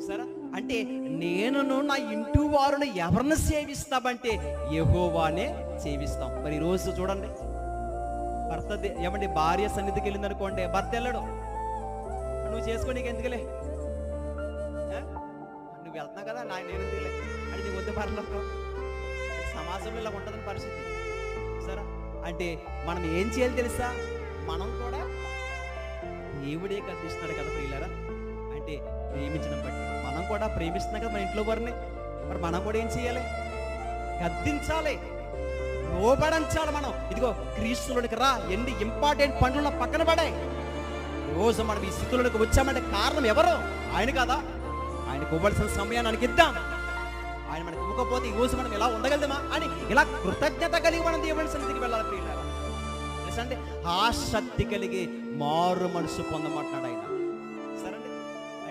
సరే, అంటే నేనును నా ఇంటి వారుని ఎవరిని సేవిస్తామంటే యెహోవానే సేవిస్తాం. మరి ఈరోజు చూడండి, భర్త ఏమండి భార్య సన్నిధికి వెళ్ళింది అనుకోండి, భర్త వెళ్ళడు. నువ్వు చేసుకో, నీకు ఎందుకులే, నువ్వు వెళ్తున్నావు కదా, నేను ఎందుకులే అని నీ వద్ద పర్లేదు. సమాజంలో ఇలా ఉంటుందని పరిస్థితి. సరే, అంటే మనం ఏం చేయాలి తెలుసా? మనం కూడా దేవుడే కనిపిస్తున్నాడు కదా ప్రియులారా. అంటే ప్రేమించడం బట్టి మనం కూడా ప్రేమిస్తున్నాం కదా మన ఇంట్లో వారిని. మరి మనం కూడా ఏం చేయాలి? గద్దించాలి, లోబడించాలి. మనం ఇదిగో క్రీస్తులోనికి రా, ఎన్ని ఇంపార్టెంట్ పనులు పక్కన పడాయి. రోజు మనం ఈ స్థితిలోనికి వచ్చామంటే కారణం ఎవరు? ఆయన కదా. ఆయనకు ఇవ్వాల్సిన సమయాన్ని ఆయనకి ఇద్దాం. ఆయన మనకి ఇవ్వకపోతే ఈ రోజు మనం ఎలా ఉండగలమా అని ఇలా కృతజ్ఞత కలిగి మనం దేవుని సన్నిధికి వెళ్ళాలి ప్రియులారా. అంటే ఆసక్తి కలిగి మారు మనసు పొందమంటున్నాడు ఆయన.